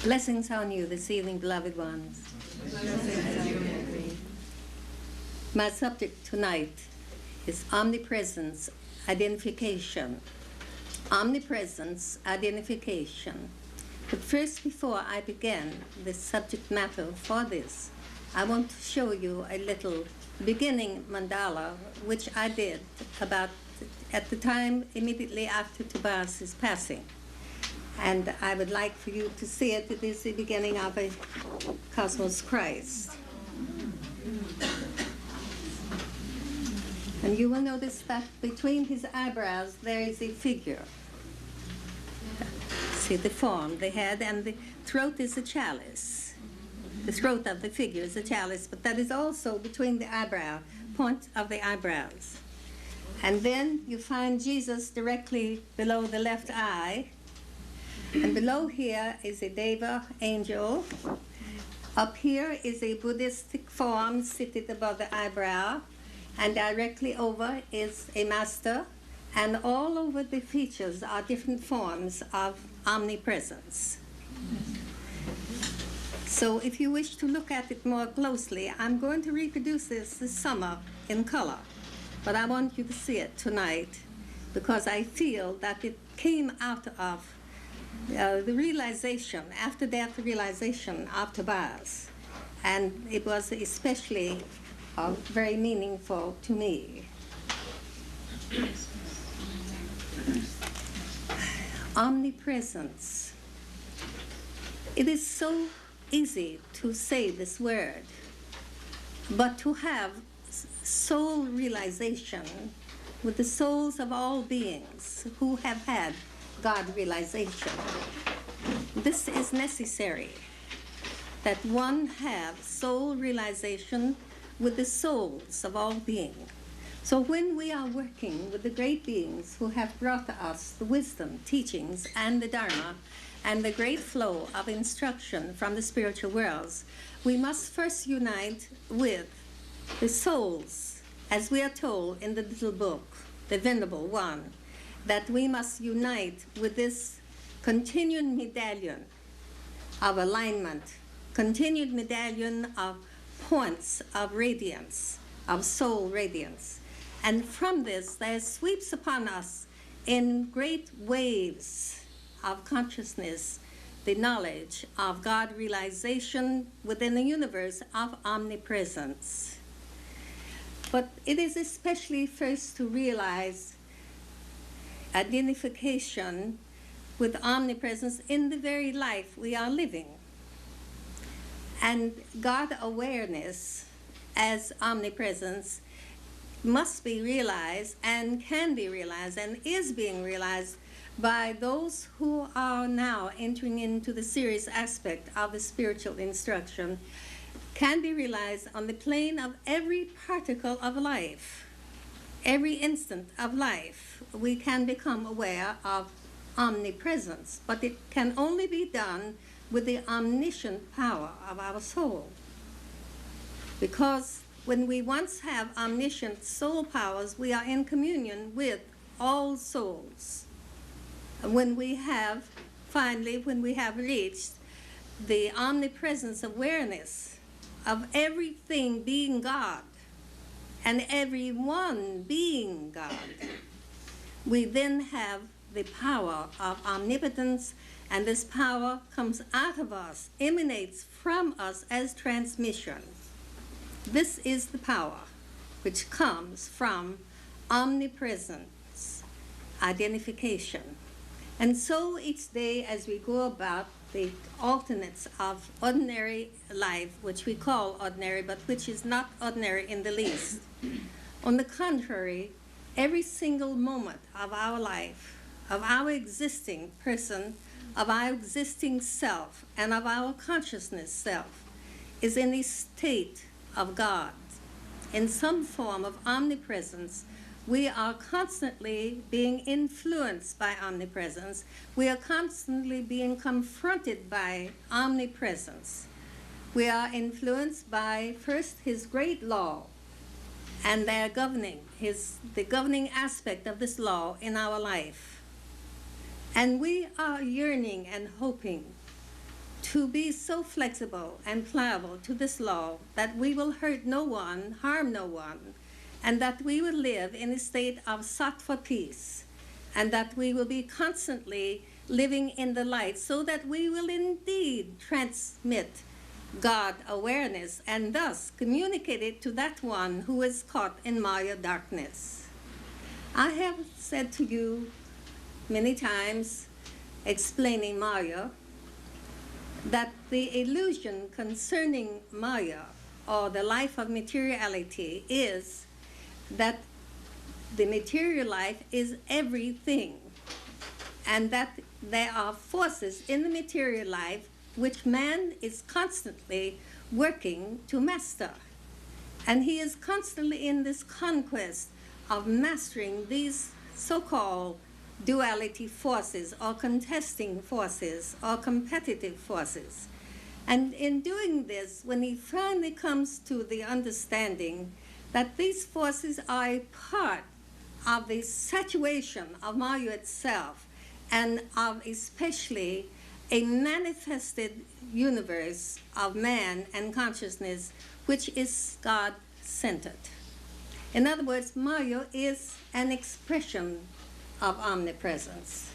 Blessings on you this evening, beloved ones. My subject tonight is omnipresence identification. Omnipresence identification. But first, before I begin the subject matter for this, I want to show you a little beginning mandala, which I did about at the time immediately after Tobias's passing. And I would like for you to see it. It is the beginning of a Cosmos Christ. And you will notice that between his eyebrows there is a figure. See the form, the head, and the throat is a chalice. The throat of the figure is a chalice, but that is also between the eyebrow, point of the eyebrows. And then you find Jesus directly below the left eye. And below here is a Deva angel. Up here is a Buddhistic form seated above the eyebrow. And directly over is a master. And all over the features are different forms of omnipresence. So if you wish to look at it more closely, I'm going to reproduce this summer in color. But I want you to see it tonight because I feel that it came out of the realization, after death realization of Tobias. And it was especially very meaningful to me. Omnipresence. It is so easy to say this word, but to have soul realization with the souls of all beings who have had God realization. This is necessary, that one have soul realization with the souls of all beings. So when we are working with the great beings who have brought us the wisdom, teachings, and the Dharma, and the great flow of instruction from the spiritual worlds, we must first unite with the souls, as we are told in the little book, the Venerable One, that we must unite with this continued medallion of alignment, continued medallion of points of radiance, of soul radiance. And from this, there sweeps upon us in great waves of consciousness the knowledge of God realization within the universe of omnipresence. But it is especially first to realize identification with omnipresence in the very life we are living. And God awareness as omnipresence must be realized and can be realized and is being realized by those who are now entering into the serious aspect of the spiritual instruction, can be realized on the plane of every particle of life. Every instant of life, we can become aware of omnipresence, but it can only be done with the omniscient power of our soul. Because when we once have omniscient soul powers, we are in communion with all souls. When we have, finally, when we have reached the omnipresence awareness of everything being God, and everyone being God, we then have the power of omnipotence, and this power comes out of us, emanates from us as transmission. This is the power which comes from omnipresence, identification. And so each day as we go about the alternates of ordinary life, which we call ordinary, but which is not ordinary in the least. On the contrary, every single moment of our life, of our existing person, of our existing self, and of our consciousness self, is in a state of God. In some form of omnipresence, we are constantly being influenced by omnipresence. We are constantly being confronted by omnipresence. We are influenced by, first, his great law, and their governing, the governing aspect of this law in our life. And we are yearning and hoping to be so flexible and pliable to this law that we will hurt no one, harm no one, and that we will live in a state of sought for peace, and that we will be constantly living in the light so that we will indeed transmit God awareness and thus communicate it to that one who is caught in Maya darkness. I have said to you many times, explaining Maya, that the illusion concerning Maya, or the life of materiality, is that the material life is everything, and that there are forces in the material life which man is constantly working to master. And he is constantly in this conquest of mastering these so-called duality forces, or contesting forces, or competitive forces. And in doing this, when he finally comes to the understanding that these forces are a part of the saturation of Maya itself, and of especially a manifested universe of man and consciousness, which is God-centered. In other words, Maya is an expression of omnipresence,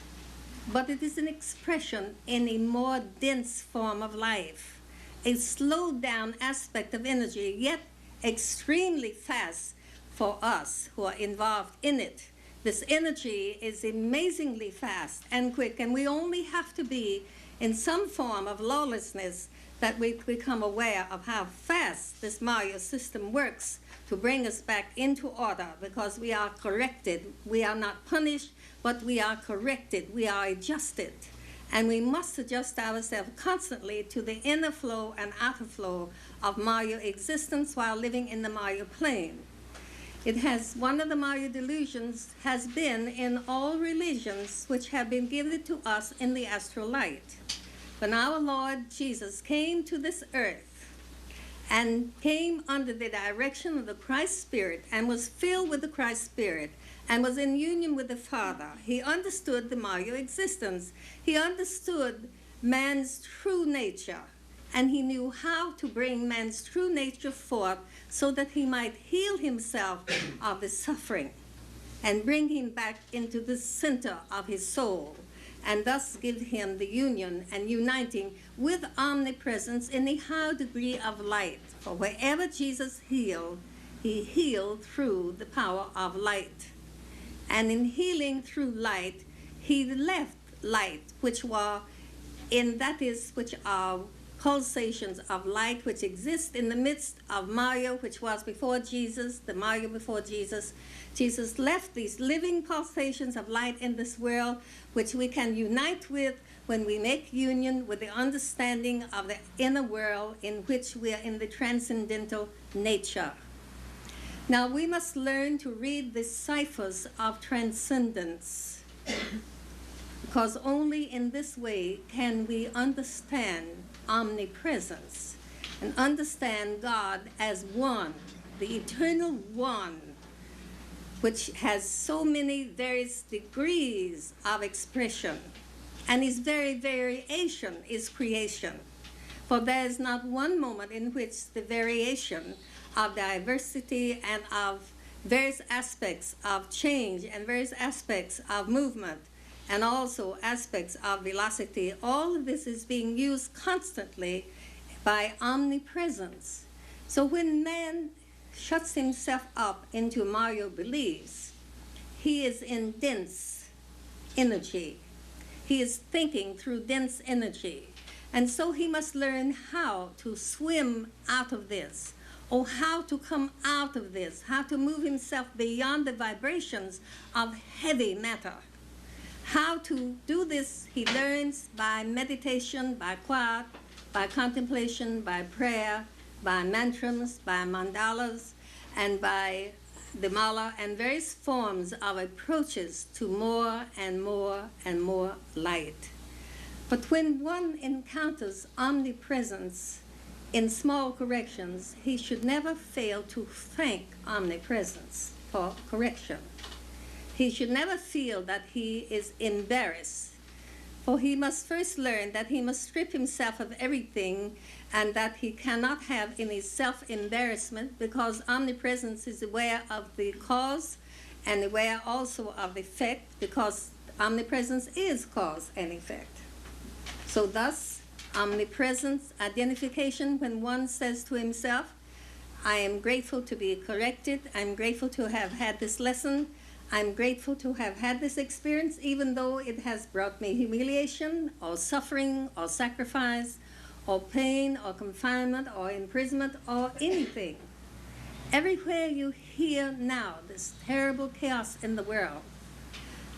but it is an expression in a more dense form of life, a slowed down aspect of energy, yet extremely fast for us who are involved in it. This energy is amazingly fast and quick, and we only have to be in some form of lawlessness that we become aware of how fast this Maya system works to bring us back into order, because we are corrected. We are not punished, but we are corrected. We are adjusted. And we must adjust ourselves constantly to the inner flow and outer flow of Maya existence while living in the Maya plane. It has, one of the Maya delusions has been in all religions which have been given to us in the astral light. When our Lord Jesus came to this earth and came under the direction of the Christ Spirit and was filled with the Christ Spirit and was in union with the Father, he understood the Maya existence. He understood man's true nature, and he knew how to bring man's true nature forth so that he might heal himself of the suffering and bring him back into the center of his soul, and thus give him the union and uniting with omnipresence in a high degree of light. For wherever Jesus healed, he healed through the power of light. And in healing through light, he left light, which are pulsations of light which exist in the midst of Maya, which was before Jesus, the Maya before Jesus. Jesus left these living pulsations of light in this world, which we can unite with when we make union with the understanding of the inner world in which we are in the transcendental nature. Now we must learn to read the ciphers of transcendence, because only in this way can we understand omnipresence and understand God as one, the eternal one, which has so many various degrees of expression, and his very variation is creation. For there is not one moment in which the variation of diversity and of various aspects of change and various aspects of movement and also aspects of velocity, all of this is being used constantly by omnipresence. So when man shuts himself up into Maya beliefs, he is in dense energy. He is thinking through dense energy. And so he must learn how to swim out of this, or how to come out of this, how to move himself beyond the vibrations of heavy matter. How to do this, he learns by meditation, by quiet, by contemplation, by prayer, by mantras, by mandalas, and by the mala, and various forms of approaches to more and more and more light. But when one encounters omnipresence in small corrections, he should never fail to thank omnipresence for correction. He should never feel that he is embarrassed For he must first learn that he must strip himself of everything, and that he cannot have any self-embarrassment, because omnipresence is aware of the cause and aware also of the effect, because omnipresence is cause and effect. So thus, omnipresence identification, when one says to himself, I am grateful to be corrected, I'm grateful to have had this lesson, I'm grateful to have had this experience, even though it has brought me humiliation or suffering or sacrifice or pain or confinement or imprisonment or anything. Everywhere you hear now this terrible chaos in the world,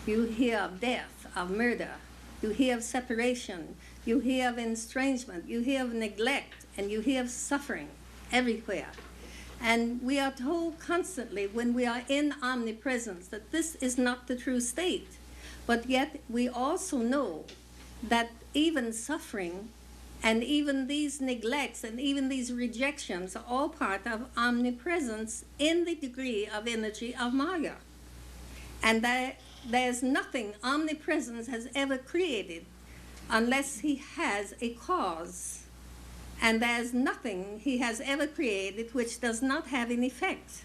you hear of death, of murder, you hear of separation, you hear of estrangement, you hear of neglect, and you hear of suffering everywhere. And we are told constantly when we are in omnipresence that this is not the true state. But yet we also know that even suffering and even these neglects and even these rejections are all part of omnipresence in the degree of energy of Maya. And there's nothing omnipresence has ever created unless he has a cause. And there's nothing he has ever created which does not have an effect.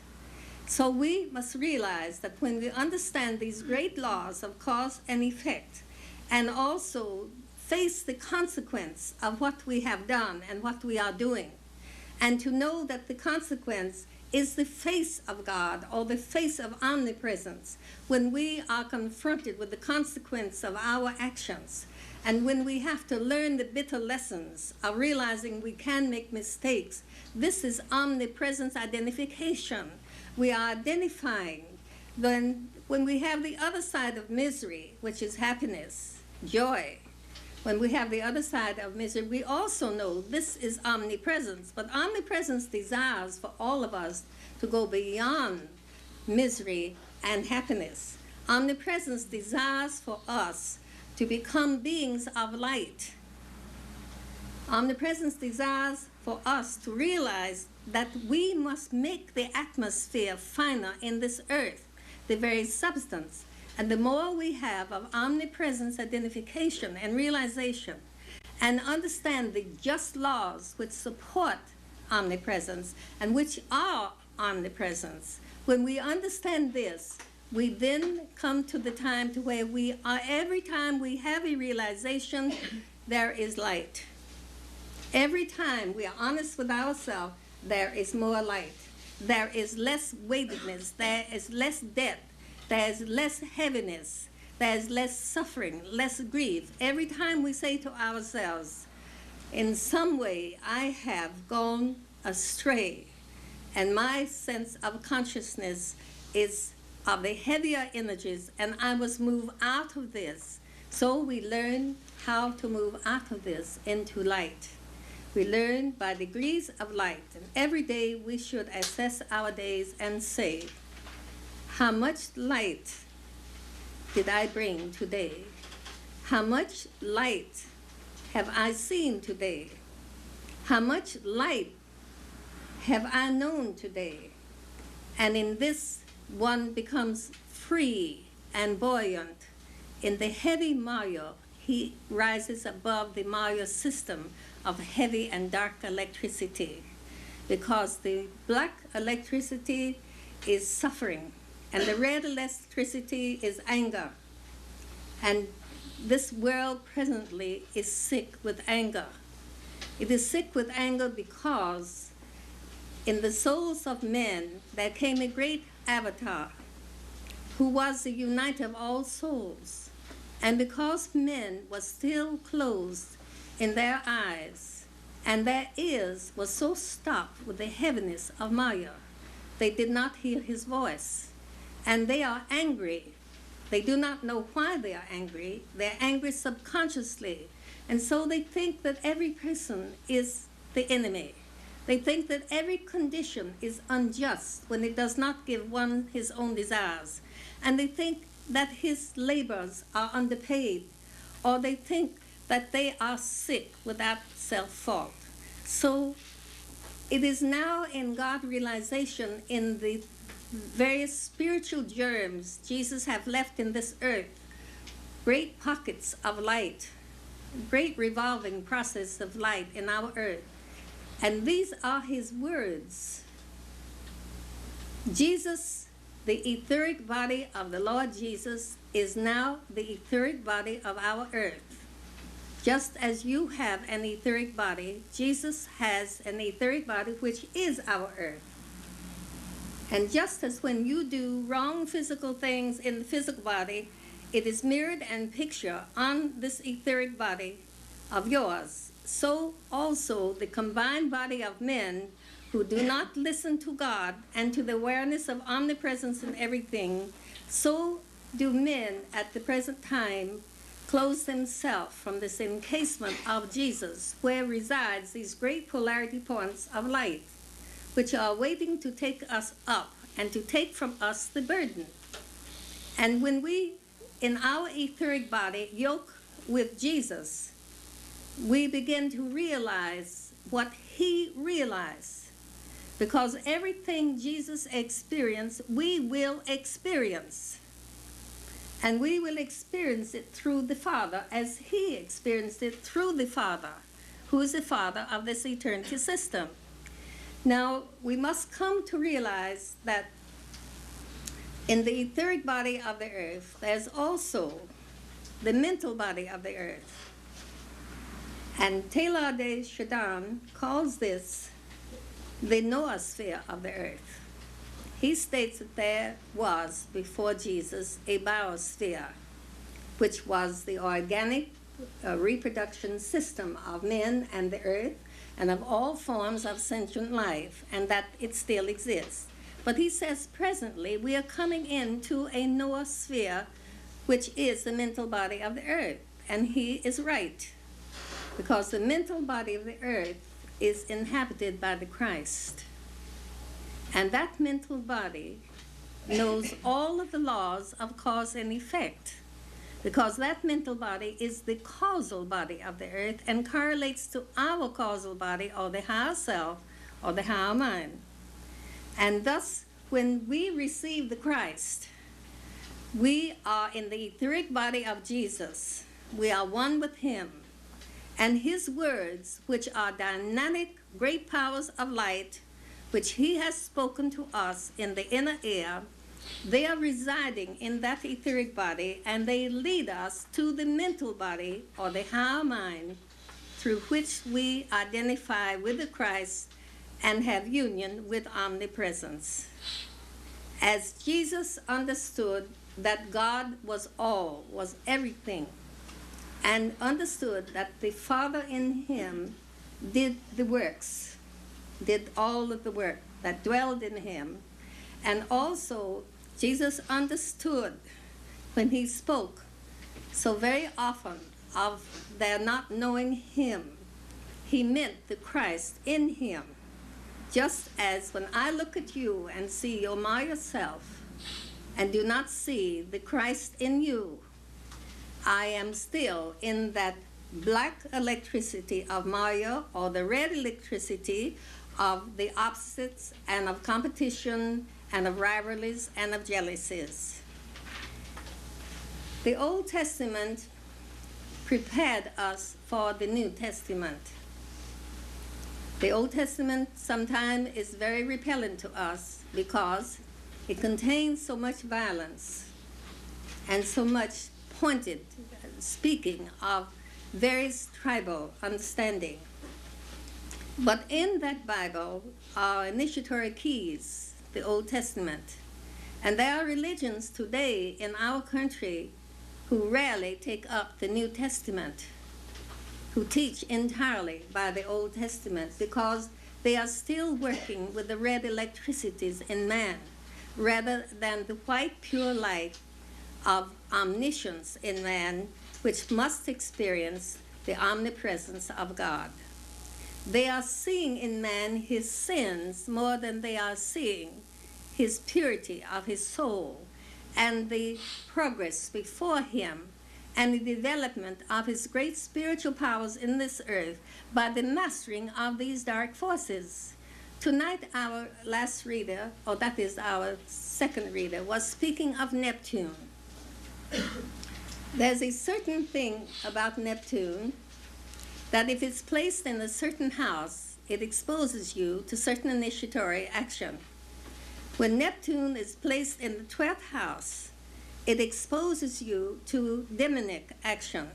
So we must realize that when we understand these great laws of cause and effect, and also face the consequence of what we have done and what we are doing, and to know that the consequence is the face of God or the face of omnipresence, when we are confronted with the consequence of our actions, and when we have to learn the bitter lessons of realizing we can make mistakes, this is omnipresence identification. We are identifying when we have the other side of misery, which is happiness, joy. When we have the other side of misery, we also know this is omnipresence. But omnipresence desires for all of us to go beyond misery and happiness. Omnipresence desires for us to become beings of light. Omnipresence desires for us to realize that we must make the atmosphere finer in this earth, the very substance. And the more we have of omnipresence identification and realization, and understand the just laws which support omnipresence and which are omnipresence, when we understand this, we then come to the time to where we are, every time we have a realization, there is light. Every time we are honest with ourselves, there is more light. There is less weightedness, there is less death, there is less heaviness, there is less suffering, less grief. Every time we say to ourselves, in some way I have gone astray, and my sense of consciousness is of the heavier energies, and I must move out of this. So we learn how to move out of this into light. We learn by degrees of light, and every day we should assess our days and say, how much light did I bring today? How much light have I seen today? How much light have I known today? And in this, one becomes free and buoyant. In the heavy Maya, he rises above the Maya system of heavy and dark electricity, because the black electricity is suffering, and the red electricity is anger. And this world presently is sick with anger. It is sick with anger because in the souls of men there came a great avatar who was the uniter of all souls. And because men were still closed in their eyes, and their ears were so stopped with the heaviness of Maya, they did not hear his voice. And they are angry. They do not know why they are angry. They're angry subconsciously. And so they think that every person is the enemy. They think that every condition is unjust when it does not give one his own desires. And they think that his labors are underpaid, or they think that they are sick without self-fault. So it is now in God realization, in the various spiritual germs Jesus have left in this earth, great pockets of light great revolving process of light in our earth. And these are his words. Jesus, the etheric body of the Lord Jesus, is now the etheric body of our earth. Just as you have an etheric body, Jesus has an etheric body which is our earth. And just as when you do wrong physical things in the physical body, it is mirrored and pictured on this etheric body of yours, so also the combined body of men who do not listen to God and to the awareness of omnipresence in everything, so do men at the present time close themselves from this encasement of Jesus, where resides these great polarity points of light, which are waiting to take us up and to take from us the burden. And when we, in our etheric body, yoke with Jesus, we begin to realize what he realized. Because everything Jesus experienced, we will experience. And we will experience it through the Father as he experienced it through the Father, who is the Father of this eternity system. Now, we must come to realize that in the etheric body of the earth, there's also the mental body of the earth. And Taylor de Chardin calls this the Noosphere of the earth. He states that there was, before Jesus, a biosphere, which was the organic reproduction system of men and the earth, and of all forms of sentient life, and that it still exists. But he says presently we are coming into a noosphere, which is the mental body of the earth. And he is right, because the mental body of the earth is inhabited by the Christ. And that mental body knows all of the laws of cause and effect, because that mental body is the causal body of the earth and correlates to our causal body, or the higher self, or the higher mind. And thus, when we receive the Christ, we are in the etheric body of Jesus. We are one with him. And his words, which are dynamic, great powers of light, which he has spoken to us in the inner ear, they are residing in that etheric body, and they lead us to the mental body, or the higher mind, through which we identify with the Christ and have union with omnipresence. As Jesus understood that God was all, was everything, and understood that the Father in him did the works, did all of the work that dwelled in him, and also Jesus understood when he spoke so very often of their not knowing him, he meant the Christ in him. Just as when I look at you and see your Maya self and do not see the Christ in you, I am still in that black electricity of Maya, or the red electricity of the opposites and of competition and of rivalries and of jealousies. The Old Testament prepared us for the New Testament. The Old Testament sometimes is very repellent to us because it contains so much violence and so much pointed speaking of various tribal understanding. But in that Bible are initiatory keys, the Old Testament. And there are religions today in our country who rarely take up the New Testament, who teach entirely by the Old Testament, because they are still working with the red electricities in man, rather than the white pure light of omniscience in man, which must experience the omnipresence of God. They are seeing in man his sins more than they are seeing his purity of his soul and the progress before him and the development of his great spiritual powers in this earth by the mastering of these dark forces. Tonight, our last reader, or that is our second reader, was speaking of Neptune. There's a certain thing about Neptune that if it's placed in a certain house, it exposes you to certain initiatory action. When Neptune is placed in the 12th house, it exposes you to demonic action.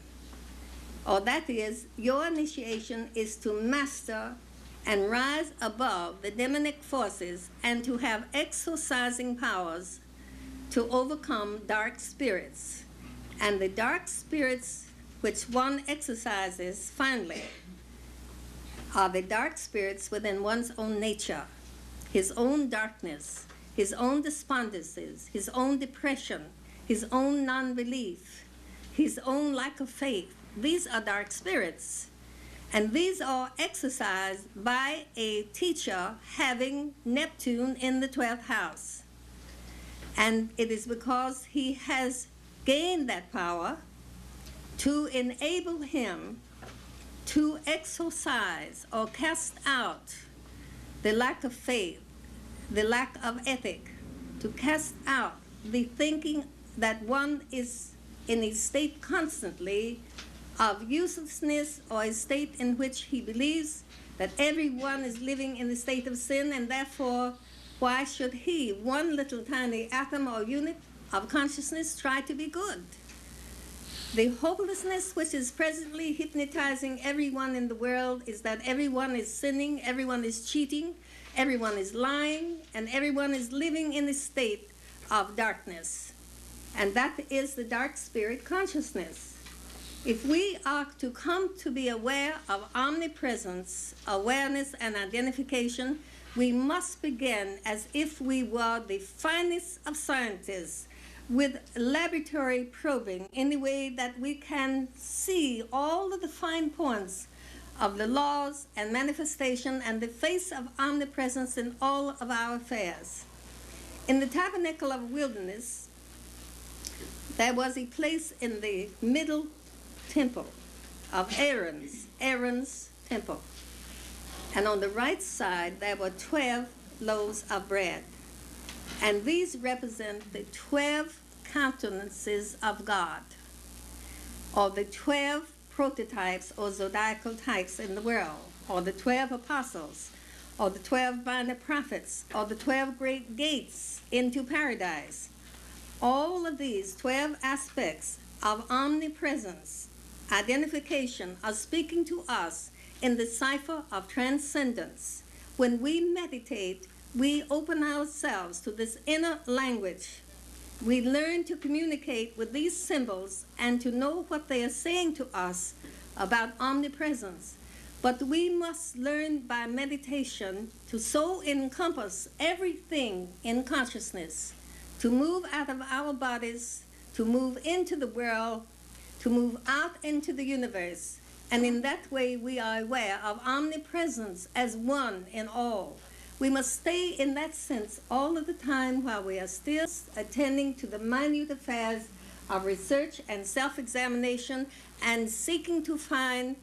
Or that is, your initiation is to master and rise above the demonic forces and to have exorcising powers to overcome dark spirits. And the dark spirits which one exercises finally are the dark spirits within one's own nature, his own darkness, his own despondencies, his own depression, his own non-belief, his own lack of faith. These are dark spirits. And these are exercised by a teacher having Neptune in the 12th house. And it is because he has gained that power to enable him to exorcise or cast out the lack of faith, the lack of ethic, to cast out the thinking that one is in a state constantly of uselessness, or a state in which he believes that everyone is living in the state of sin, and therefore why should he, one little tiny atom or unit of consciousness, try to be good? The hopelessness which is presently hypnotizing everyone in the world is that everyone is sinning, everyone is cheating, everyone is lying, and everyone is living in a state of darkness. And that is the dark spirit consciousness. If we are to come to be aware of omnipresence, awareness, and identification, we must begin as if we were the finest of scientists, with laboratory probing in a way that we can see all of the fine points of the laws and manifestation and the face of omnipresence in all of our affairs. In the tabernacle of wilderness, there was a place in the middle temple of Aaron's temple. And on the right side, there were 12 loaves of bread. And these represent the 12 countenances of God, or the 12 prototypes or zodiacal types in the world, or the 12 apostles, or the 12 minor prophets, or the 12 great gates into paradise. All of these 12 aspects of omnipresence, identification, are speaking to us in the cipher of transcendence. When we meditate, we open ourselves to this inner language. We learn to communicate with these symbols and to know what they are saying to us about omnipresence. But we must learn by meditation to so encompass everything in consciousness, to move out of our bodies, to move into the world, to move out into the universe. And in that way, we are aware of omnipresence as one in all. We must stay in that sense all of the time while we are still attending to the minute affairs of research and self-examination and seeking to find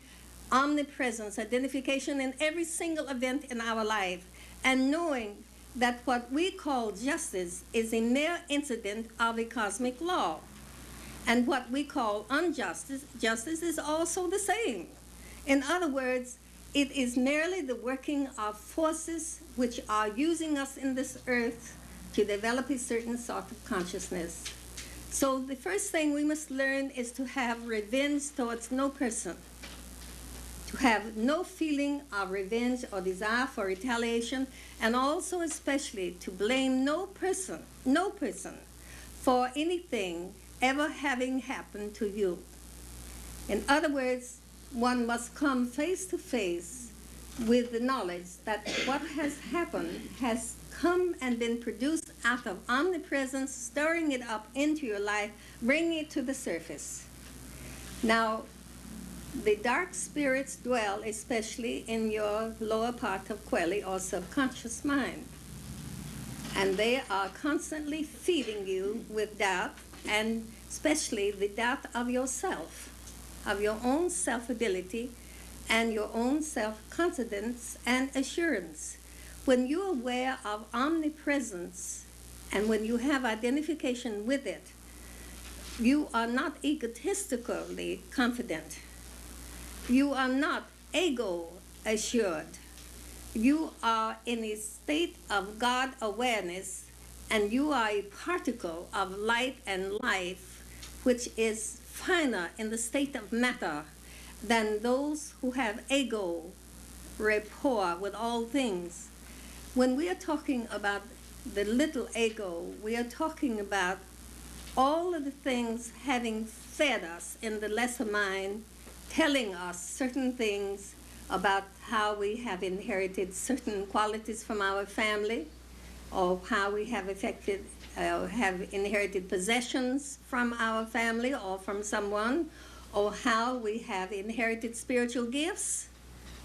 omnipresence, identification in every single event in our life, and knowing that what we call justice is a mere incident of a cosmic law. And what we call injustice, justice is also the same. In other words, it is merely the working of forces which are using us in this earth to develop a certain sort of consciousness. So the first thing we must learn is to have revenge towards no person, to have no feeling of revenge or desire for retaliation, and also especially to blame no person for anything ever having happened to you. In other words, one must come face to face with the knowledge that what has happened has come and been produced out of omnipresence, stirring it up into your life, bringing it to the surface. Now, the dark spirits dwell especially in your lower part of Kweli, or subconscious mind. And they are constantly feeding you with doubt, and especially the doubt of yourself, of your own self-ability and your own self-confidence and assurance. When you're aware of omnipresence and when you have identification with it, you are not egotistically confident. You are not ego assured. You are in a state of God awareness, and you are a particle of light and life, which is finer in the state of matter than those who have ego rapport with all things. When we are talking about the little ego, we are talking about all of the things having fed us in the lesser mind, telling us certain things about how we have inherited certain qualities from our family, or how we have have inherited possessions from our family or from someone, or how we have inherited spiritual gifts.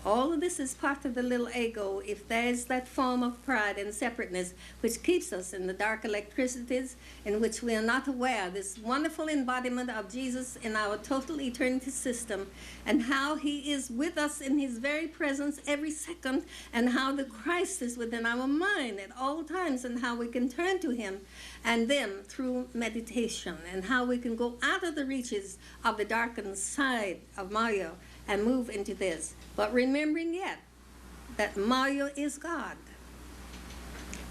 All of this is part of the little ego if there is that form of pride and separateness which keeps us in the dark electricities in which we are not aware of this wonderful embodiment of Jesus in our total eternity system, and how he is with us in his very presence every second, and how the Christ is within our mind at all times, and how we can turn to him, and then through meditation, and how we can go out of the reaches of the darkened side of Maya and move into this. But remembering yet that Maya is God.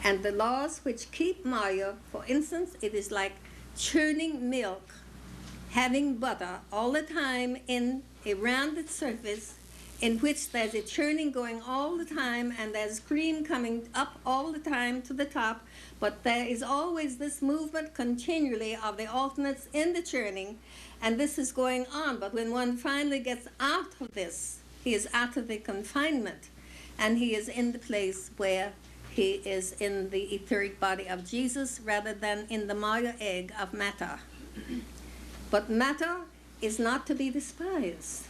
And the laws which keep Maya, for instance, it is like churning milk, having butter all the time in a rounded surface in which there's a churning going all the time, and there's cream coming up all the time to the top, but there is always this movement continually of the alternates in the churning, and this is going on. But when one finally gets out of this, he is out of the confinement, and he is in the place where he is in the etheric body of Jesus rather than in the Maya egg of matter. But matter is not to be despised.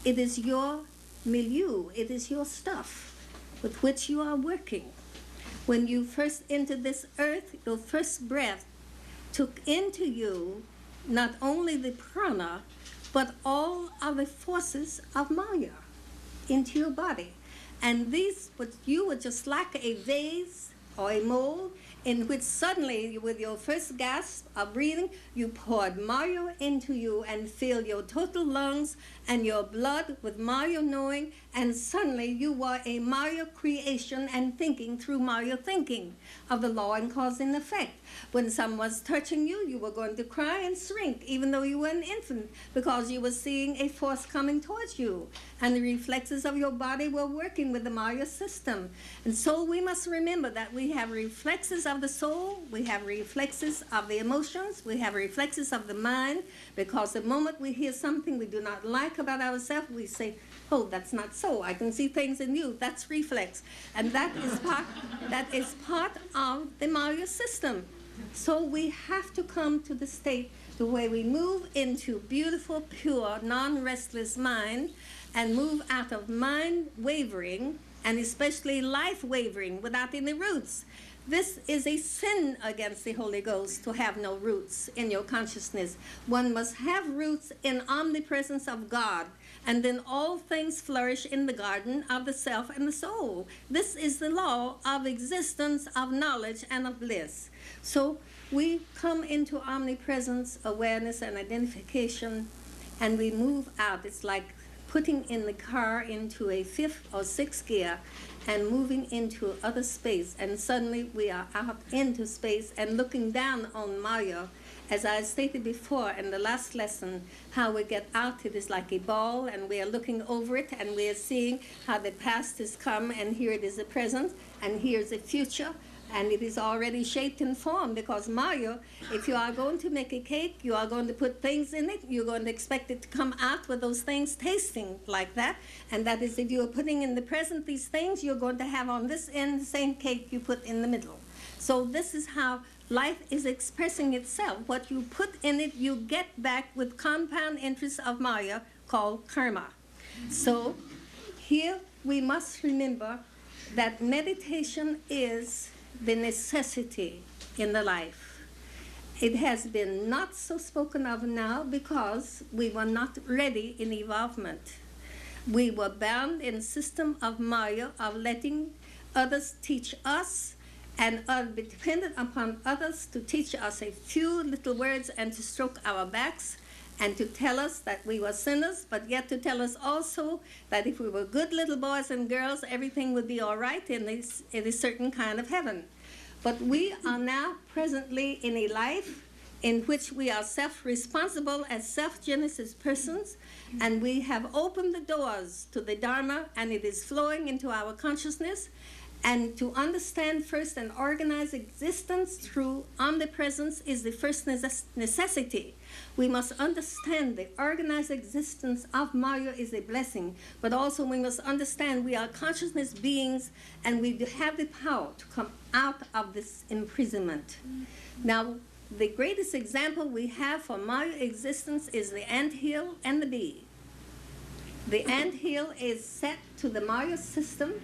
It is your milieu, it is your stuff with which you are working. When you first entered this earth, your first breath took into you not only the prana, but all of the forces of Maya into your body. And these, you were just like a vase or a mold in which suddenly, with your first gasp of breathing, you poured Maya into you and filled your total lungs and your blood with Maya knowing, and suddenly you were a Maya creation and thinking through Maya thinking of the law and cause and effect. When someone was touching you, you were going to cry and shrink, even though you were an infant, because you were seeing a force coming towards you, and the reflexes of your body were working with the Maya system. And so we must remember that we have reflexes of the soul, we have reflexes of the emotions, we have reflexes of the mind, because the moment we hear something we do not like about ourselves, we say, oh, that's not so. I can see things in you. That's reflex. And that is part of the Maya system. So we have to come to the state the way we move into beautiful, pure, non-restless mind, and move out of mind wavering, and especially life wavering without any roots. This is a sin against the Holy Ghost to have no roots in your consciousness. One must have roots in omnipresence of God, and then all things flourish in the garden of the self and the soul. This is the law of existence, of knowledge, and of bliss. So we come into omnipresence, awareness, and identification, and we move out. It's like putting in the car into a 5th or 6th gear and moving into other space, and suddenly we are out into space and looking down on Maya. As I stated before in the last lesson, how we get out, it is like a ball, and we are looking over it, and we are seeing how the past has come, and here it is the present, and here's the future, and it is already shaped and formed, because Maya, if you are going to make a cake, you are going to put things in it, you're going to expect it to come out with those things tasting like that, and that is if you are putting in the present these things, you're going to have on this end the same cake you put in the middle. So this is how life is expressing itself. What you put in it, you get back with compound interest of Maya called karma. So here we must remember that meditation is the necessity in the life. It has been not so spoken of now because we were not ready in evolvement. We were bound in system of Maya, of letting others teach us, and be dependent upon others to teach us a few little words and to stroke our backs, and to tell us that we were sinners, but yet to tell us also that if we were good little boys and girls, everything would be all right in a certain kind of heaven. But we are now presently in a life in which we are self-responsible as self-genesis persons, and we have opened the doors to the Dharma, and it is flowing into our consciousness. And to understand first an organized existence through omnipresence is the first necessity. We must understand the organized existence of Maya is a blessing, but also we must understand we are consciousness beings and we have the power to come out of this imprisonment. Now, the greatest example we have for Maya existence is the anthill and the bee. The anthill is set to the Maya system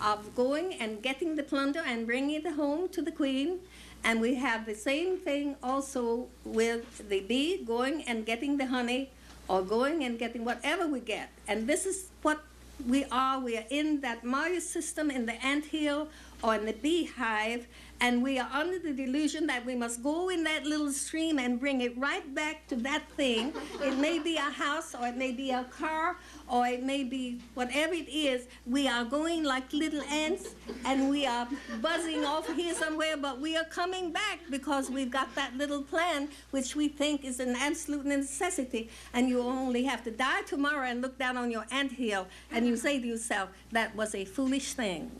of going and getting the plunder and bringing it home to the queen. And we have the same thing also with the bee going and getting the honey or going and getting whatever we get. And this is what we are. We are in that Maya system in the anthill or in the beehive, and we are under the delusion that we must go in that little stream and bring it right back to that thing. It may be a house, or it may be a car, or it may be whatever it is. We are going like little ants, and we are buzzing off here somewhere, but we are coming back because we've got that little plan, which we think is an absolute necessity. And you only have to die tomorrow and look down on your anthill, and you say to yourself, that was a foolish thing.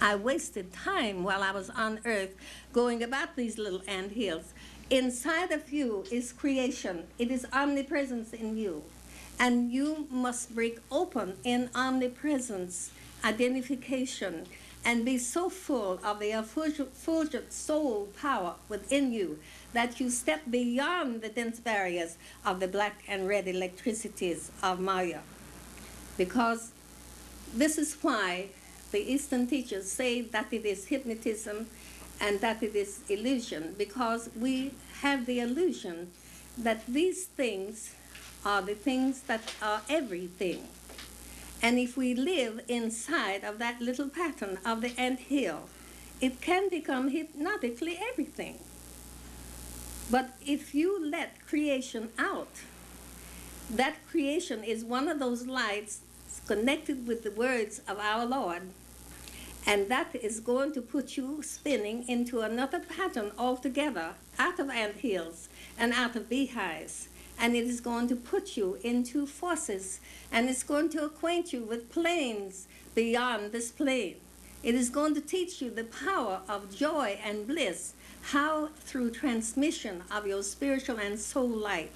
I wasted time while I was on earth going about these little anthills. Inside of you is creation. It is omnipresence in you. And you must break open in omnipresence, identification, and be so full of the effulgent soul power within you that you step beyond the dense barriers of the black and red electricities of Maya. Because this is why the Eastern teachers say that it is hypnotism and that it is illusion, because we have the illusion that these things are the things that are everything. And if we live inside of that little pattern of the anthill, it can become hypnotically everything. But if you let creation out, that creation is one of those lights connected with the words of our Lord, and that is going to put you spinning into another pattern altogether, out of anthills and out of beehives. And it is going to put you into forces, and it's going to acquaint you with planes beyond this plane. It is going to teach you the power of joy and bliss, how through transmission of your spiritual and soul light.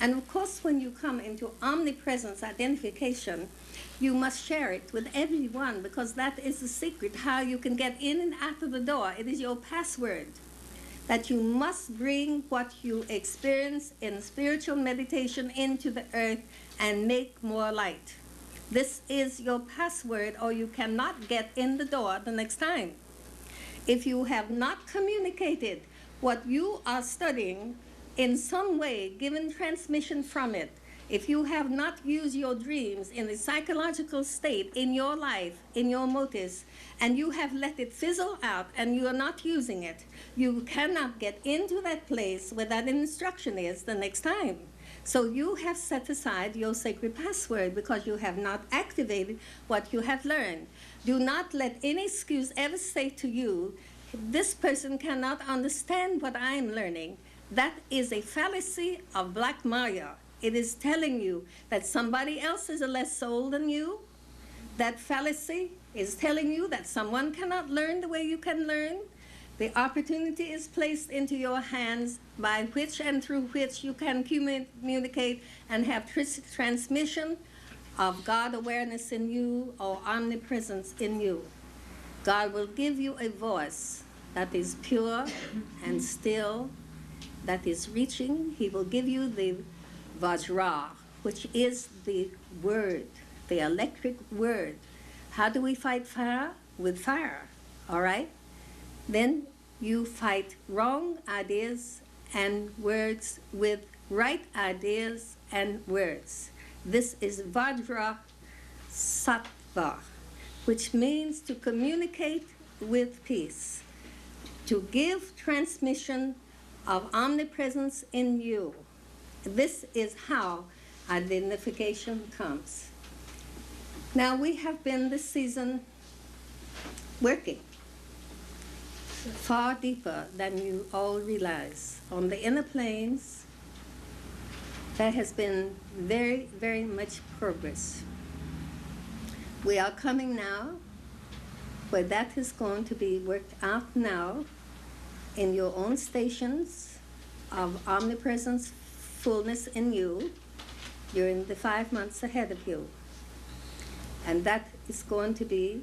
And of course, when you come into omnipresence identification, you must share it with everyone, because that is the secret, how you can get in and out of the door. It is your password, that you must bring what you experience in spiritual meditation into the earth and make more light. This is your password, or you cannot get in the door the next time. If you have not communicated what you are studying in some way, given transmission from it, if you have not used your dreams in a psychological state in your life, in your motives, and you have let it fizzle out and you are not using it, you cannot get into that place where that instruction is the next time. So you have set aside your sacred password because you have not activated what you have learned. Do not let any excuse ever say to you, this person cannot understand what I'm learning. That is a fallacy of Black Maya. It is telling you that somebody else is a less soul than you. That fallacy is telling you that someone cannot learn the way you can learn. The opportunity is placed into your hands by which and through which you can communicate and have transmission of God awareness in you or omnipresence in you. God will give you a voice that is pure and still, that is reaching. He will give you the Vajra, which is the word, the electric word. How do we fight fire? With fire, all right? Then you fight wrong ideas and words with right ideas and words. This is Vajra Sattva, which means to communicate with peace, to give transmission of omnipresence in you. This is how identification comes. Now, we have been this season working far deeper than you all realize. On the inner planes, there has been very, very much progress. We are coming now where that is going to be worked out now in your own stations of omnipresence, fullness in you during the 5 months ahead of you. And that is going to be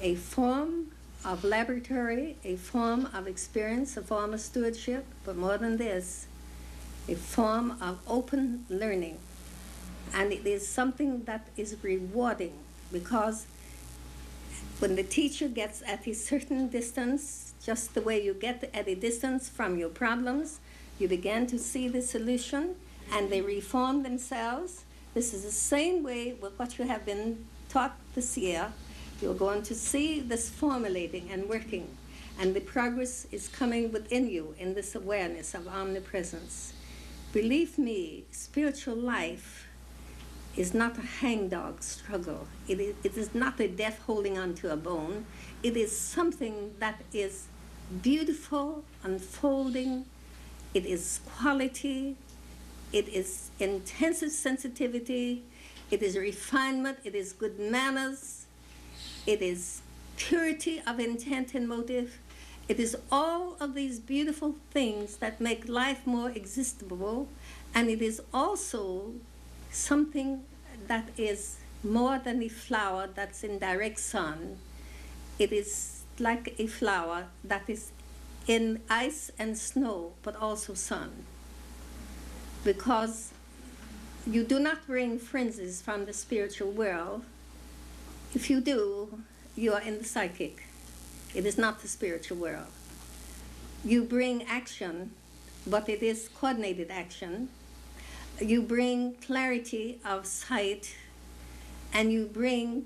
a form of laboratory, a form of experience, a form of stewardship, but more than this, a form of open learning. And it is something that is rewarding, because when the teacher gets at a certain distance, just the way you get at a distance from your problems, you begin to see the solution and they reform themselves. This is the same way with what you have been taught this year. You're going to see this formulating and working, and the progress is coming within you in this awareness of omnipresence. Believe me, spiritual life is not a hangdog struggle. It is not a death holding onto a bone. It is something that is beautiful, unfolding. It is quality. It is intensive sensitivity. It is refinement. It is good manners. It is purity of intent and motive. It is all of these beautiful things that make life more existable, and it is also something that is more than a flower that's in direct sun. It is like a flower that is in ice and snow, but also sun. Because you do not bring frenzies from the spiritual world. If you do, you are in the psychic. It is not the spiritual world. You bring action, but it is coordinated action. You bring clarity of sight, and you bring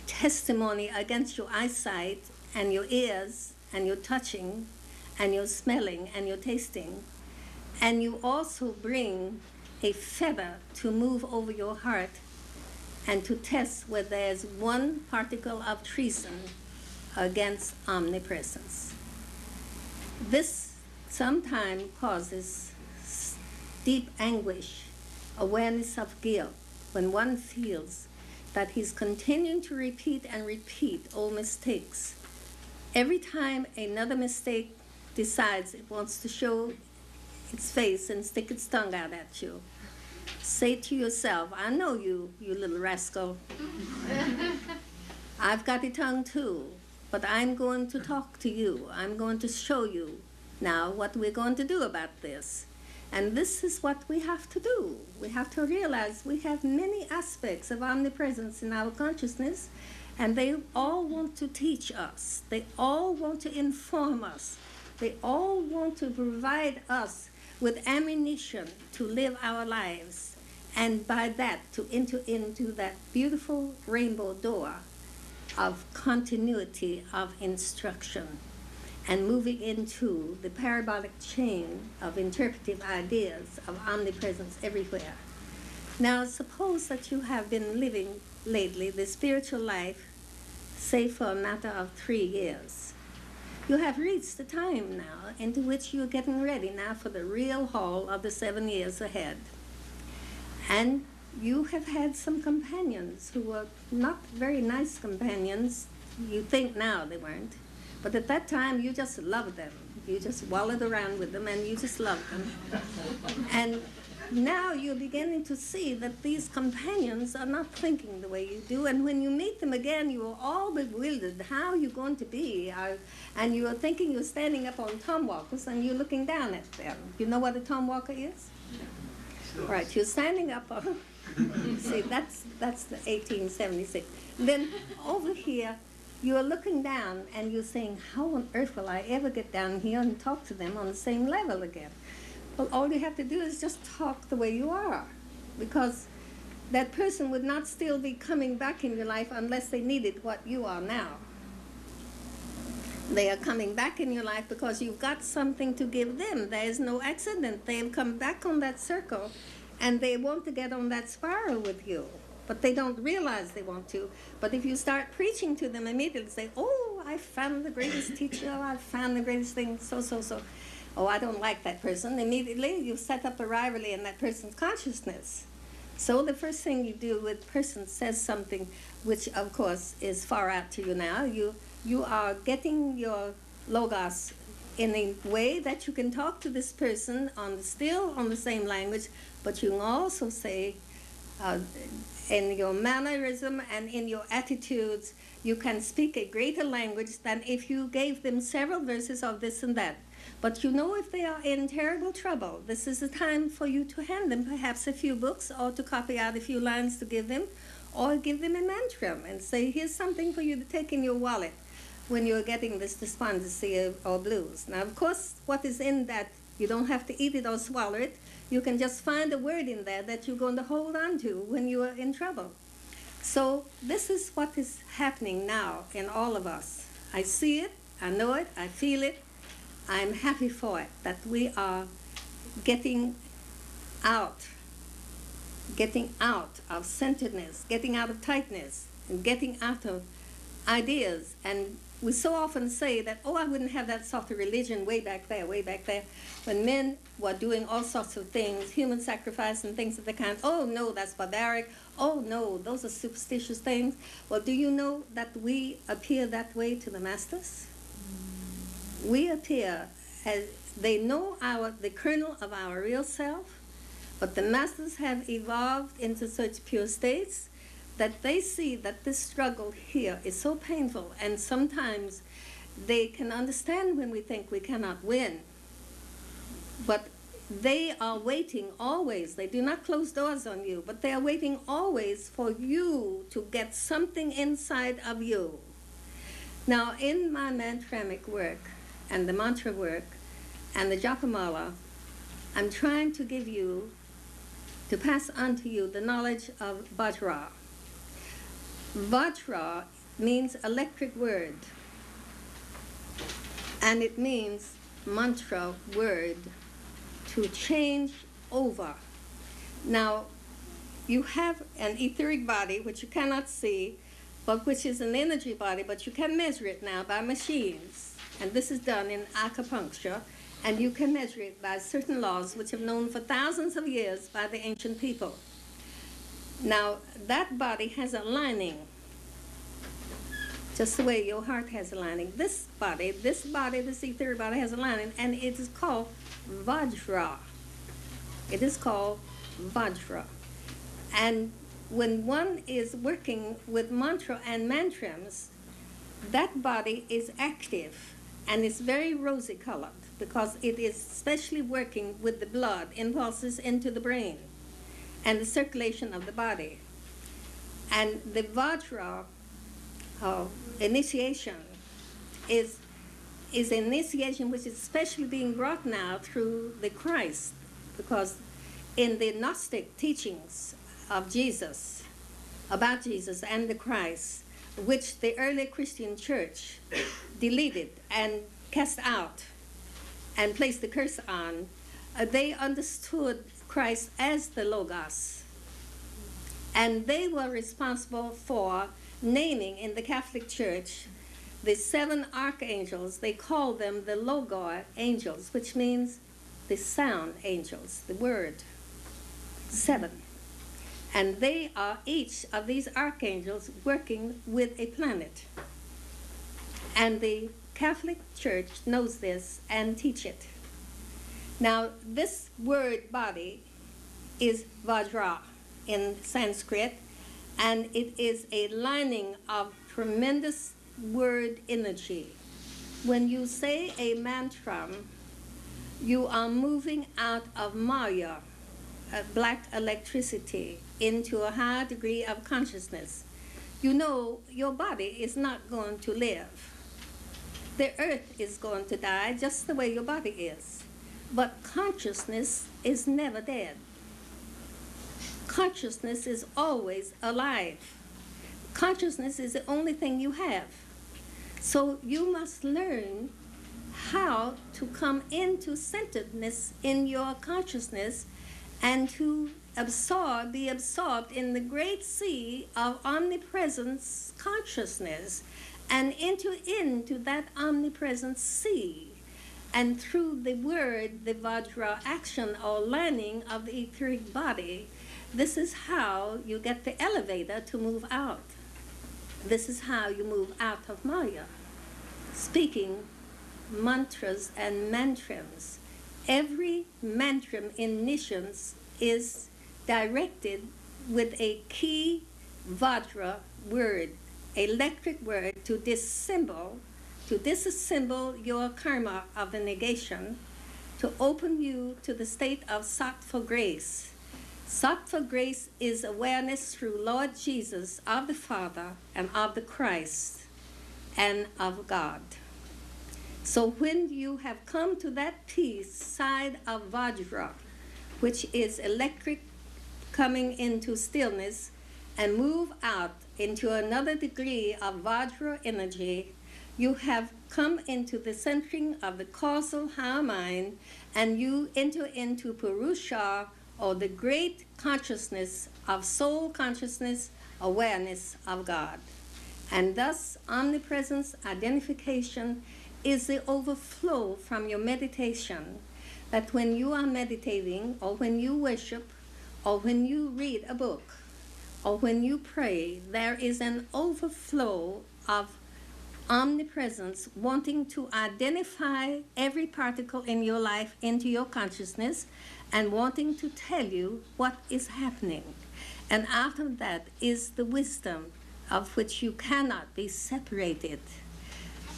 testimony against your eyesight and your ears and your touching and your smelling and your tasting. And you also bring a feather to move over your heart and to test where there's one particle of treason against omnipresence. This sometimes causes deep anguish, awareness of guilt, when one feels that he's continuing to repeat and repeat old mistakes. Every time another mistake decides it wants to show its face and stick its tongue out at you, say to yourself, I know you, you little rascal. I've got a tongue too, but I'm going to talk to you. I'm going to show you now what we're going to do about this. And this is what we have to do. We have to realize we have many aspects of omnipresence in our consciousness, and they all want to teach us. They all want to inform us. They all want to provide us with ammunition to live our lives, and by that to enter into that beautiful rainbow door of continuity of instruction and moving into the parabolic chain of interpretive ideas of omnipresence everywhere. Now, suppose that you have been living lately the spiritual life, say for a matter of 3 years. You have reached the time now into which you're getting ready now for the real haul of the 7 years ahead. And you have had some companions who were not very nice companions. You think now they weren't. But at that time, you just loved them. You just wallowed around with them, and you just loved them. And now you're beginning to see that these companions are not thinking the way you do. And when you meet them again, you are all bewildered. How are you going to be? And you are thinking you're standing up on tom walkers, and you're looking down at them. You know what a tom walker is? No. Right, you're standing up on... See, that's the 1876. Then over here, you're looking down and you're saying, how on earth will I ever get down here and talk to them on the same level again? Well, all you have to do is just talk the way you are, because that person would not still be coming back in your life unless they needed what you are now. They are coming back in your life because you've got something to give them. There is no accident. They'll come back on that circle, and they want to get on that spiral with you. But they don't realize they want to. But if you start preaching to them immediately, say, oh, I found the greatest teacher, I found the greatest thing, so. Oh, I don't like that person. Immediately, you set up a rivalry in that person's consciousness. So the first thing you do with a person says something which, of course, is far out to you now. You are getting your logos in a way that you can talk to this person still on the same language, but you can also say, in your mannerism and in your attitudes, you can speak a greater language than if you gave them several verses of this and that. But you know if they are in terrible trouble, this is the time for you to hand them perhaps a few books or to copy out a few lines to give them, or give them a mantra and say, here's something for you to take in your wallet when you're getting this despondency or blues. Now, of course, what is in that, you don't have to eat it or swallow it. You can just find a word in there that you're going to hold on to when you are in trouble. So this is what is happening now in all of us. I see it, I know it, I feel it. I'm happy for it, that we are getting out of centeredness, getting out of tightness, and getting out of ideas. And we so often say that, oh, I wouldn't have that sort of religion way back there, when men were doing all sorts of things, human sacrifice and things of the kind. Oh, no, that's barbaric. Oh, no, those are superstitious things. Well, do you know that we appear that way to the masters? We appear as they know the kernel of our real self, but the masters have evolved into such pure states that they see that this struggle here is so painful, and sometimes they can understand when we think we cannot win. But they are waiting always. They do not close doors on you, but they are waiting always for you to get something inside of you. Now, in my mantramic work, and the mantra work, and the japamala, I'm trying to give you, to pass on to you the knowledge of Vajra. Vajra means electric word, and it means mantra word, to change over. Now, you have an etheric body which you cannot see, but which is an energy body, but you can measure it now by machines. And this is done in acupuncture, and you can measure it by certain laws which have known for thousands of years by the ancient people. Now, that body has a lining, just the way your heart has a lining. This etheric body has a lining, and it is called Vajra. It is called Vajra. And when one is working with mantra and mantrams, that body is active. And it's very rosy colored because it is especially working with the blood impulses into the brain and the circulation of the body. And the Vajra initiation is an initiation which is especially being brought now through the Christ, because in the Gnostic teachings of Jesus, about Jesus and the Christ, which the early Christian church deleted and cast out and placed the curse on, they understood Christ as the Logos. And they were responsible for naming in the Catholic Church the 7 archangels. They call them the Logos angels, which means the sound angels, the word, 7. And they are, each of these archangels, working with a planet. And the Catholic Church knows this and teach it. Now, this word body is Vajra in Sanskrit, and it is a lining of tremendous word energy. When you say a mantra, you are moving out of Maya, black electricity, into a high degree of consciousness. You know your body is not going to live. The earth is going to die just the way your body is. But consciousness is never dead. Consciousness is always alive. Consciousness is the only thing you have. So you must learn how to come into centeredness in your consciousness and to be absorbed in the great sea of omnipresence consciousness and into that omnipresence sea. And through the word, the Vajra action or learning of the etheric body, this is how you get the elevator to move out. This is how you move out of Maya. Speaking mantras and mantrams. Every mantram in Niscience is directed with a key Vajra word, electric word, to disassemble your karma of the negation, to open you to the state of Sattva grace. Sattva grace is awareness through Lord Jesus of the Father and of the Christ and of God. So when you have come to that peace side of Vajra, which is electric coming into stillness, and move out into another degree of Vajra energy, you have come into the centering of the causal higher mind, and you enter into Purusha, or the great consciousness of soul consciousness, awareness of God. And thus, omnipresence identification is the overflow from your meditation, that when you are meditating, or when you worship, or when you read a book, or when you pray, there is an overflow of omnipresence wanting to identify every particle in your life into your consciousness and wanting to tell you what is happening. And after that is the wisdom of which you cannot be separated.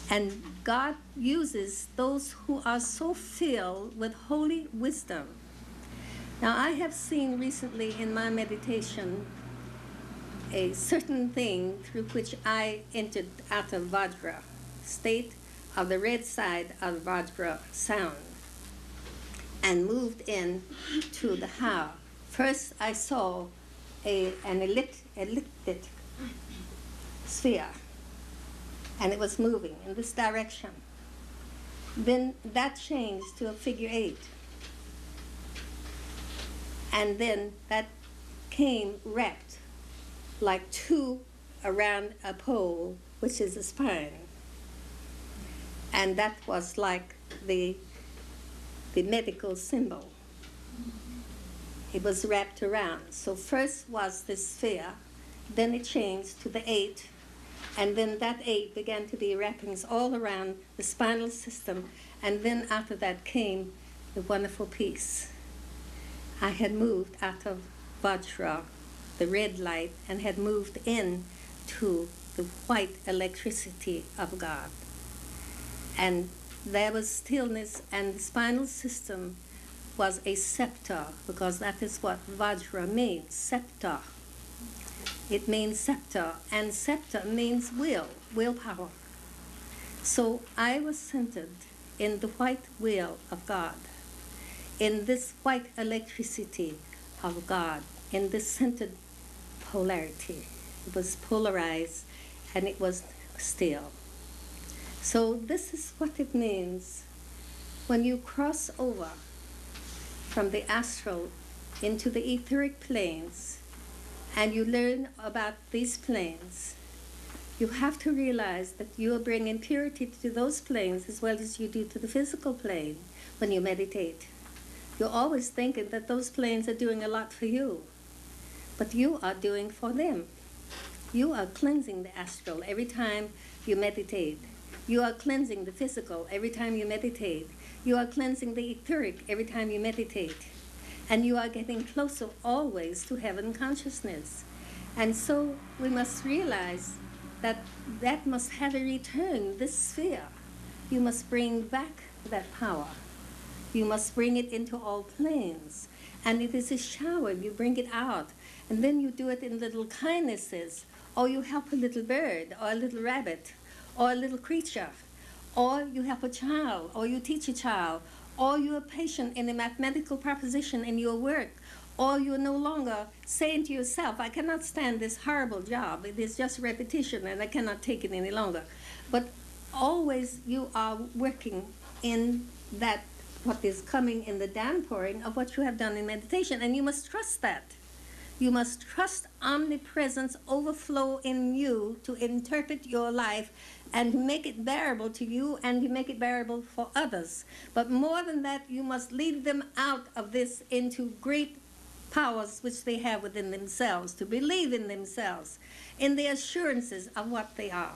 And God uses those who are so filled with holy wisdom. Now, I have seen recently in my meditation a certain thing through which I entered out of Vajra, state of the red side of Vajra sound, and moved in to the how. First, I saw an elliptic sphere, and it was moving in this direction. Then that changed to a figure 8. And then that came wrapped like 2 around a pole, which is a spine. And that was like the medical symbol. It was wrapped around. So first was the sphere, then it changed to the 8, and then that 8 began to be wrappings all around the spinal system, and then after that came the wonderful peace. I had moved out of Vajra, the red light, and had moved in to the white electricity of God. And there was stillness, and the spinal system was a scepter, because that is what Vajra means, scepter. It means scepter, and scepter means willpower. So I was centered in the white will of God, in this white electricity of God, in this centered polarity. It was polarized, and it was still. So this is what it means when you cross over from the astral into the etheric planes, and you learn about these planes. You have to realize that you are bringing purity to those planes as well as you do to the physical plane when you meditate. You're always thinking that those planes are doing a lot for you, but you are doing for them. You are cleansing the astral every time you meditate. You are cleansing the physical every time you meditate. You are cleansing the etheric every time you meditate. And you are getting closer always to heaven consciousness. And so we must realize that that must have a return, this sphere. You must bring back that power. You must bring it into all planes. And it is a shower, you bring it out. And then you do it in little kindnesses. Or you help a little bird, or a little rabbit, or a little creature. Or you help a child, or you teach a child, or you're a patient in a mathematical proposition in your work, or you're no longer saying to yourself, I cannot stand this horrible job. It is just repetition, and I cannot take it any longer. But always you are working in that, what is coming in the downpouring of what you have done in meditation, and you must trust that. You must trust omnipresence overflow in you to interpret your life and make it bearable to you and to make it bearable for others. But more than that, you must lead them out of this into great powers which they have within themselves, to believe in themselves, in the assurances of what they are.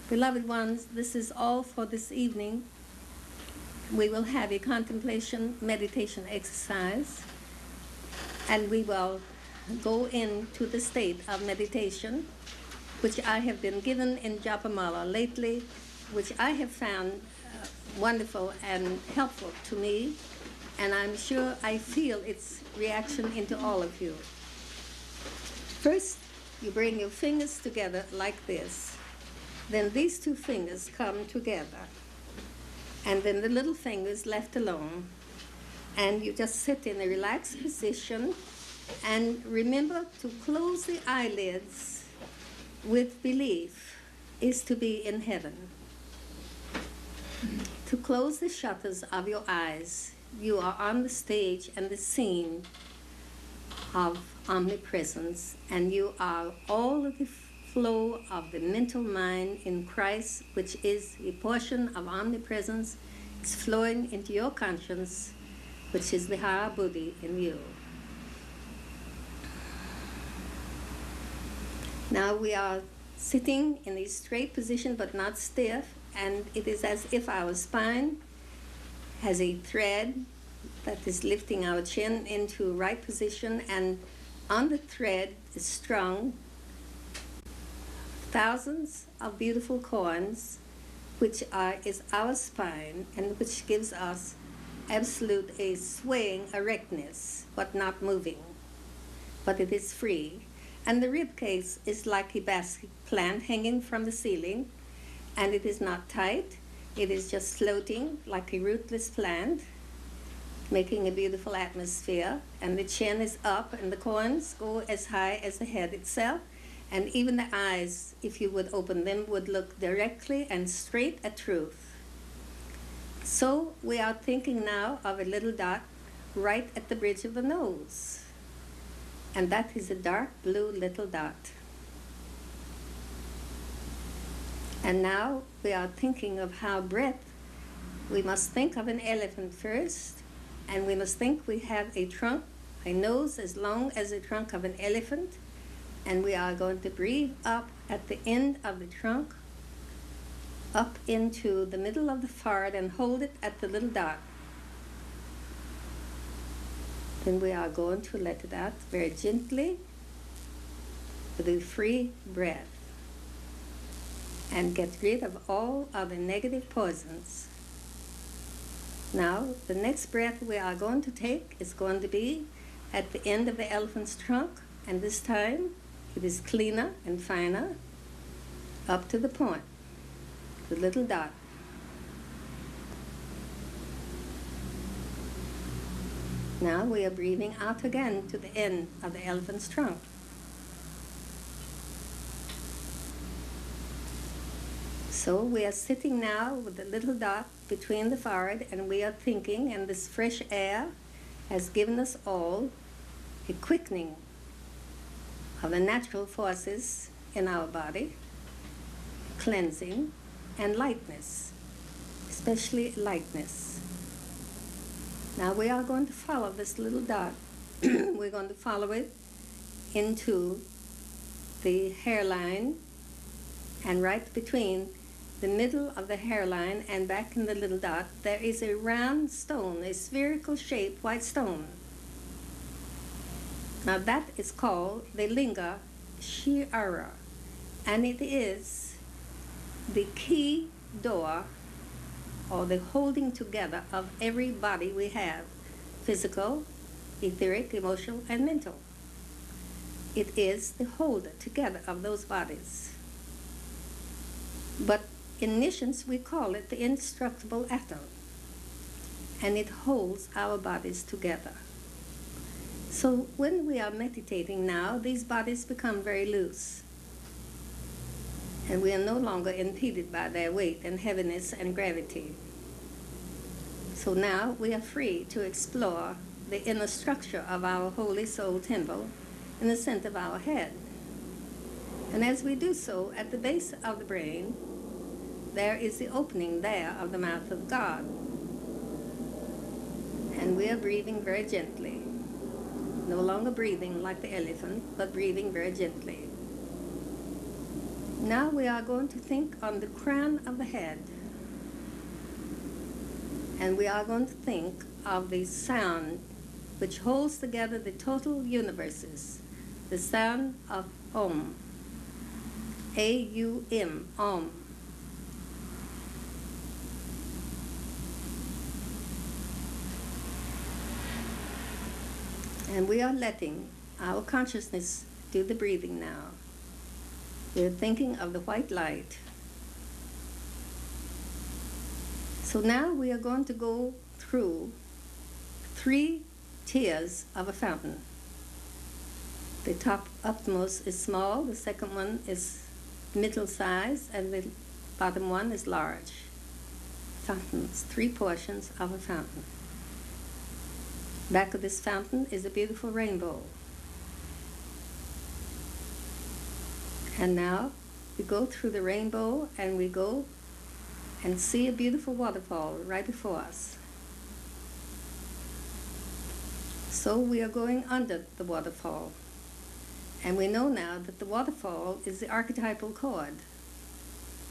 Beloved ones, this is all for this evening. We will have a contemplation meditation exercise, and we will go into the state of meditation, which I have been given in Japamala lately, which I have found wonderful and helpful to me, and I'm sure I feel its reaction into all of you. First, you bring your fingers together like this. Then these two fingers come together, and then the little fingers left alone, and you just sit in a relaxed position. And remember to close the eyelids with belief is to be in heaven. To close the shutters of your eyes, you are on the stage and the scene of omnipresence, and you are all of the flow of the mental mind in Christ, which is a portion of omnipresence, is flowing into your conscience, which is the Hara Buddhi in you. Now we are sitting in a straight position but not stiff, and it is as if our spine has a thread that is lifting our chin into right position, and on the thread is strung thousands of beautiful cords, which is our spine, and which gives us absolute a swaying erectness, but not moving, but it is free. And the rib cage is like a basket plant hanging from the ceiling, and it is not tight. It is just floating like a rootless plant, making a beautiful atmosphere. And the chin is up, and the corns go as high as the head itself. And even the eyes, if you would open them, would look directly and straight at truth. So we are thinking now of a little dot right at the bridge of the nose. And that is a dark blue little dot. And now we are thinking of how breath, we must think of an elephant first, and we must think we have a trunk, a nose as long as the trunk of an elephant, and we are going to breathe up at the end of the trunk, up into the middle of the forehead, and hold it at the little dot. Then we are going to let it out very gently with a free breath and get rid of all of the negative poisons. Now, the next breath we are going to take is going to be at the end of the elephant's trunk, and this time it is cleaner and finer up to the point, the little dot. Now we are breathing out again to the end of the elephant's trunk. So we are sitting now with the little dot between the forehead, and we are thinking, and this fresh air has given us all a quickening of the natural forces in our body, cleansing and lightness, especially lightness. Now we are going to follow this little dot. We're going to follow it into the hairline, and right between the middle of the hairline and back in the little dot, there is a round stone, a spherical shaped white stone. Now that is called the Linga Shiara, and it is the key door, or the holding together of every body we have, physical, etheric, emotional, and mental. It is the holder together of those bodies. But in Niscience, we call it the indestructible atom, and it holds our bodies together. So when we are meditating now, these bodies become very loose. And we are no longer impeded by their weight and heaviness and gravity. So now we are free to explore the inner structure of our holy soul temple in the center of our head. And as we do so, at the base of the brain, there is the opening there of the mouth of God. And we are breathing very gently. No longer breathing like the elephant, but breathing very gently. Now we are going to think on the crown of the head. And we are going to think of the sound which holds together the total universes, the sound of Om. A-U-M, Om. And we are letting our consciousness do the breathing now. We're thinking of the white light. So now we are going to go through 3 tiers of a fountain. The top upmost is small, the second one is middle size, and the bottom one is large. Fountains, 3 portions of a fountain. Back of this fountain is a beautiful rainbow. And now we go through the rainbow and we go and see a beautiful waterfall right before us. So we are going under the waterfall. And we know now that the waterfall is the archetypal chord.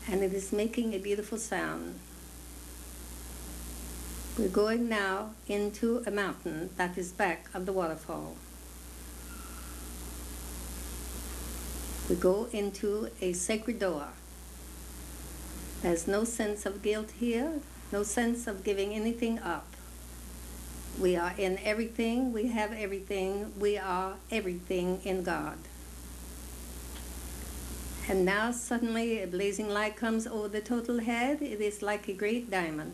And it is making a beautiful sound. We're going now into a mountain that is back of the waterfall. We go into a sacred door. There's no sense of guilt here, no sense of giving anything up. We are in everything, we have everything, we are everything in God. And now suddenly a blazing light comes over the total head. It is like a great diamond.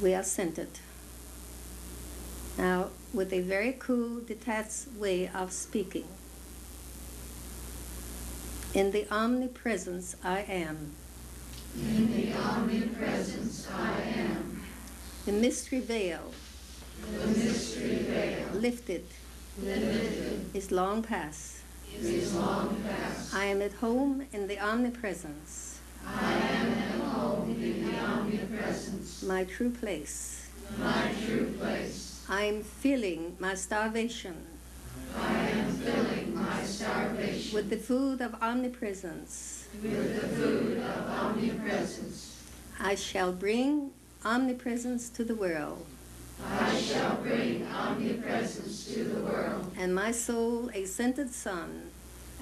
We are centered. Now, with a very cool, detached way of speaking. In the omnipresence I am. In the omnipresence I am. The mystery veil. The mystery veil. Lifted. Lifted. Is long past. Is long past. I am at home in the omnipresence. I am at home in the omnipresence. My true place. My true place. I am feeling my starvation. I am filling my starvation with the food of omnipresence. With the food of omnipresence. I shall bring omnipresence to the world. I shall bring omnipresence to the world. And my soul, a centered sun,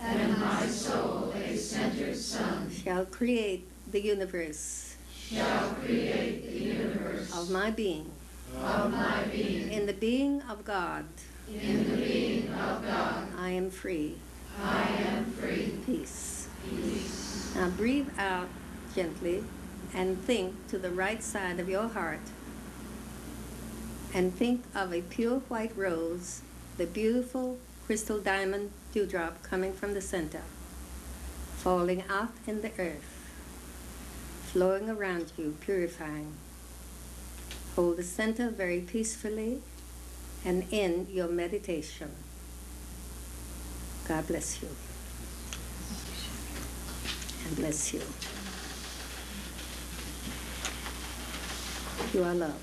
and my soul, a centered sun, shall create the universe. Shall create the universe of my being. Of my being. In the being of God. In the being of God. I am free. I am free. Peace. Peace. Now breathe out gently and think to the right side of your heart. And think of a pure white rose, the beautiful crystal diamond dewdrop coming from the center, falling out in the earth, flowing around you, purifying. Hold the center very peacefully and end your meditation. God bless you. And bless you. You are loved.